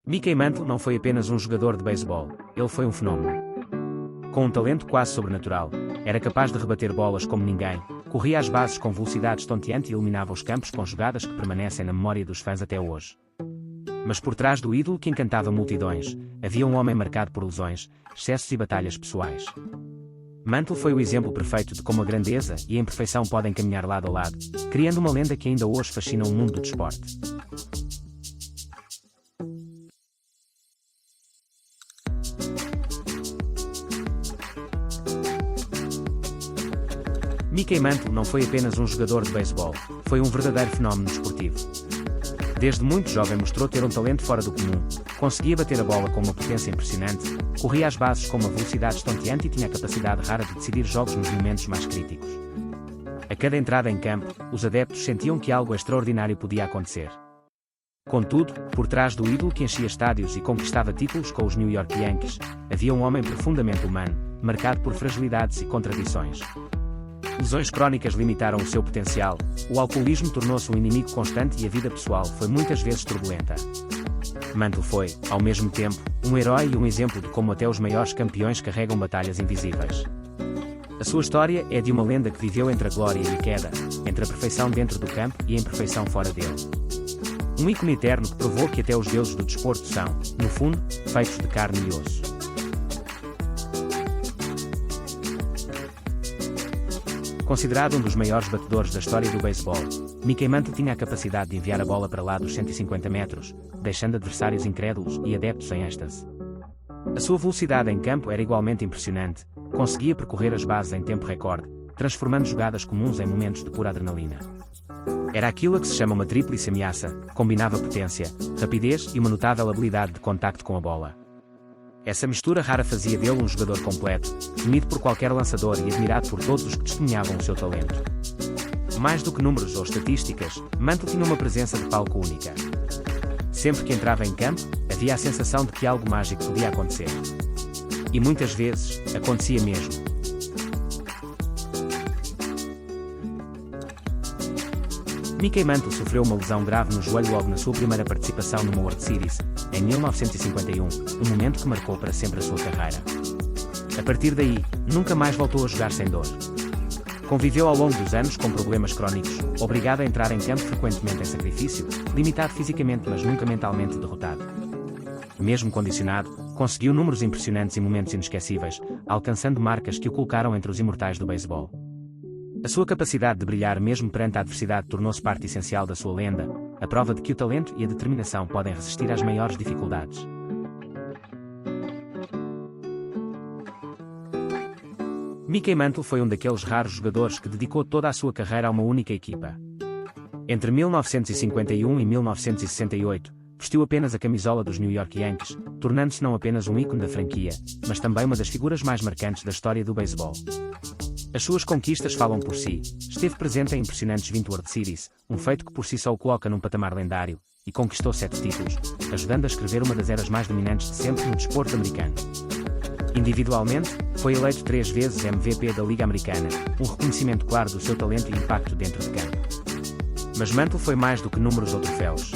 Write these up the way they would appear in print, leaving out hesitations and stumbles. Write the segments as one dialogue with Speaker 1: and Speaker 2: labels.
Speaker 1: Mickey Mantle não foi apenas um jogador de beisebol, ele foi um fenómeno. Com um talento quase sobrenatural, era capaz de rebater bolas como ninguém, corria às bases com velocidade estonteante e iluminava os campos com jogadas que permanecem na memória dos fãs até hoje. Mas por trás do ídolo que encantava multidões, havia um homem marcado por lesões, excessos e batalhas pessoais. Mantle foi o exemplo perfeito de como a grandeza e a imperfeição podem caminhar lado a lado, criando uma lenda que ainda hoje fascina o mundo do desporto. Mickey Mantle não foi apenas um jogador de beisebol, foi um verdadeiro fenómeno desportivo. Desde muito jovem mostrou ter um talento fora do comum, conseguia bater a bola com uma potência impressionante, corria às bases com uma velocidade estonteante e tinha a capacidade rara de decidir jogos nos momentos mais críticos. A cada entrada em campo, os adeptos sentiam que algo extraordinário podia acontecer. Contudo, por trás do ídolo que enchia estádios e conquistava títulos com os New York Yankees, havia um homem profundamente humano, marcado por fragilidades e contradições. Lesões crónicas limitaram o seu potencial, o alcoolismo tornou-se um inimigo constante e a vida pessoal foi muitas vezes turbulenta. Mantle foi, ao mesmo tempo, um herói e um exemplo de como até os maiores campeões carregam batalhas invisíveis. A sua história é de uma lenda que viveu entre a glória e a queda, entre a perfeição dentro do campo e a imperfeição fora dele. Um ícone eterno que provou que até os deuses do desporto são, no fundo, feitos de carne e osso. Considerado um dos maiores batedores da história do beisebol, Mickey Mantle tinha a capacidade de enviar a bola para lá dos 150 metros, deixando adversários incrédulos e adeptos em êxtase. A sua velocidade em campo era igualmente impressionante, conseguia percorrer as bases em tempo recorde, transformando jogadas comuns em momentos de pura adrenalina. Era aquilo a que se chama uma tríplice ameaça, combinava potência, rapidez e uma notável habilidade de contacto com a bola. Essa mistura rara fazia dele um jogador completo, temido por qualquer lançador e admirado por todos os que testemunhavam o seu talento. Mais do que números ou estatísticas, Mantle tinha uma presença de palco única. Sempre que entrava em campo, havia a sensação de que algo mágico podia acontecer. E muitas vezes, acontecia mesmo. Mickey Mantle sofreu uma lesão grave no joelho logo na sua primeira participação numa World Series, em 1951, um momento que marcou para sempre a sua carreira. A partir daí, nunca mais voltou a jogar sem dor. Conviveu ao longo dos anos com problemas crónicos, obrigado a entrar em campo frequentemente em sacrifício, limitado fisicamente mas nunca mentalmente derrotado. Mesmo condicionado, conseguiu números impressionantes e momentos inesquecíveis, alcançando marcas que o colocaram entre os imortais do beisebol. A sua capacidade de brilhar mesmo perante a adversidade tornou-se parte essencial da sua lenda, a prova de que o talento e a determinação podem resistir às maiores dificuldades. Mickey Mantle foi um daqueles raros jogadores que dedicou toda a sua carreira a uma única equipa. Entre 1951 e 1968, vestiu apenas a camisola dos New York Yankees, tornando-se não apenas um ícone da franquia, mas também uma das figuras mais marcantes da história do beisebol. As suas conquistas falam por si, esteve presente em impressionantes 20 World Series, um feito que por si só o coloca num patamar lendário, e conquistou 7 títulos, ajudando a escrever uma das eras mais dominantes de sempre no desporto americano. Individualmente, foi eleito 3 vezes MVP da Liga Americana, um reconhecimento claro do seu talento e impacto dentro de campo. Mas Mantle foi mais do que números ou troféus.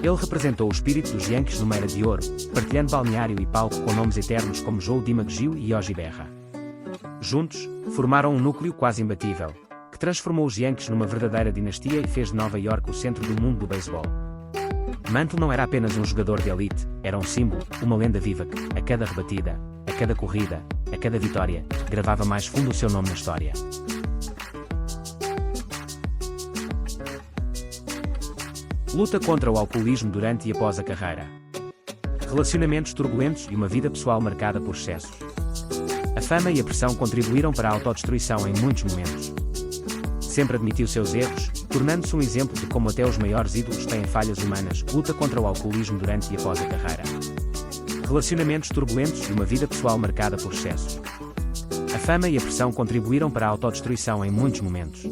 Speaker 1: Ele representou o espírito dos Yankees numa era de ouro, partilhando balneário e palco com nomes eternos como Joe DiMaggio e Yogi Berra. Juntos, formaram um núcleo quase imbatível, que transformou os Yankees numa verdadeira dinastia e fez de Nova York o centro do mundo do beisebol. Mantle não era apenas um jogador de elite, era um símbolo, uma lenda viva que, a cada rebatida, a cada corrida, a cada vitória, gravava mais fundo o seu nome na história. Luta contra o alcoolismo durante e após a carreira. Relacionamentos turbulentos e uma vida pessoal marcada por excessos. A fama e a pressão contribuíram para a autodestruição em muitos momentos. Sempre admitiu seus erros, tornando-se um exemplo de como até os maiores ídolos têm falhas humanas. Luta contra o alcoolismo durante e após a carreira. Relacionamentos turbulentos e uma vida pessoal marcada por excessos. A fama e a pressão contribuíram para a autodestruição em muitos momentos.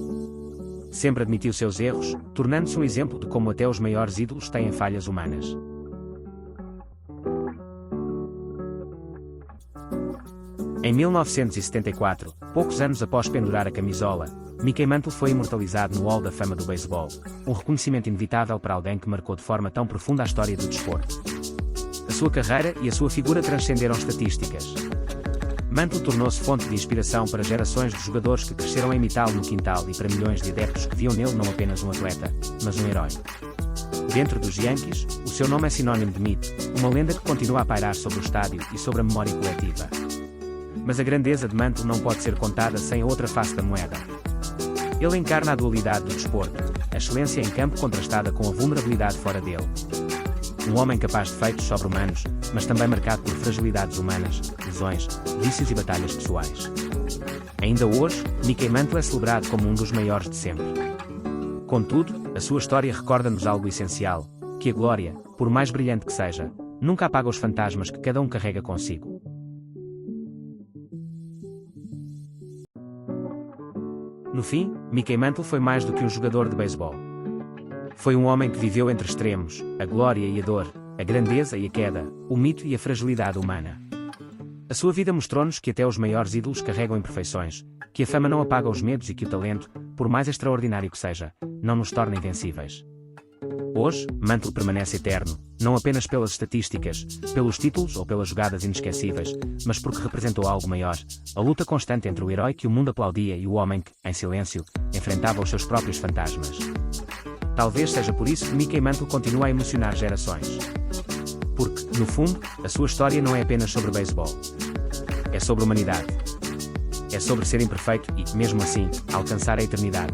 Speaker 1: Sempre admitiu seus erros, tornando-se um exemplo de como até os maiores ídolos têm falhas humanas. Em 1974, poucos anos após pendurar a camisola, Mickey Mantle foi imortalizado no Hall da Fama do Beisebol, um reconhecimento inevitável para alguém que marcou de forma tão profunda a história do desporto. sua carreira e a sua figura transcenderam estatísticas. Mantle tornou-se fonte de inspiração para gerações de jogadores que cresceram a imitá-lo no quintal e para milhões de adeptos que viam nele não apenas um atleta, mas um herói. Dentro dos Yankees, o seu nome é sinónimo de mito, uma lenda que continua a pairar sobre o estádio e sobre a memória coletiva. Mas a grandeza de Mantle não pode ser contada sem a outra face da moeda. Ele encarna a dualidade do desporto, a excelência em campo contrastada com a vulnerabilidade fora dele. Um homem capaz de feitos sobre-humanos, mas também marcado por fragilidades humanas, lesões, vícios e batalhas pessoais. Ainda hoje, Mickey Mantle é celebrado como um dos maiores de sempre. Contudo, a sua história recorda-nos algo essencial, que a glória, por mais brilhante que seja, nunca apaga os fantasmas que cada um carrega consigo. No fim, Mickey Mantle foi mais do que um jogador de beisebol. Foi um homem que viveu entre extremos, a glória e a dor, a grandeza e a queda, o mito e a fragilidade humana. A sua vida mostrou-nos que até os maiores ídolos carregam imperfeições, que a fama não apaga os medos e que o talento, por mais extraordinário que seja, não nos torna invencíveis. Hoje, Mantle permanece eterno, não apenas pelas estatísticas, pelos títulos ou pelas jogadas inesquecíveis, mas porque representou algo maior, a luta constante entre o herói que o mundo aplaudia e o homem que, em silêncio, enfrentava os seus próprios fantasmas. Talvez seja por isso que Mickey Mantle continua a emocionar gerações. Porque, no fundo, a sua história não é apenas sobre beisebol. É sobre humanidade. É sobre ser imperfeito e, mesmo assim, alcançar a eternidade.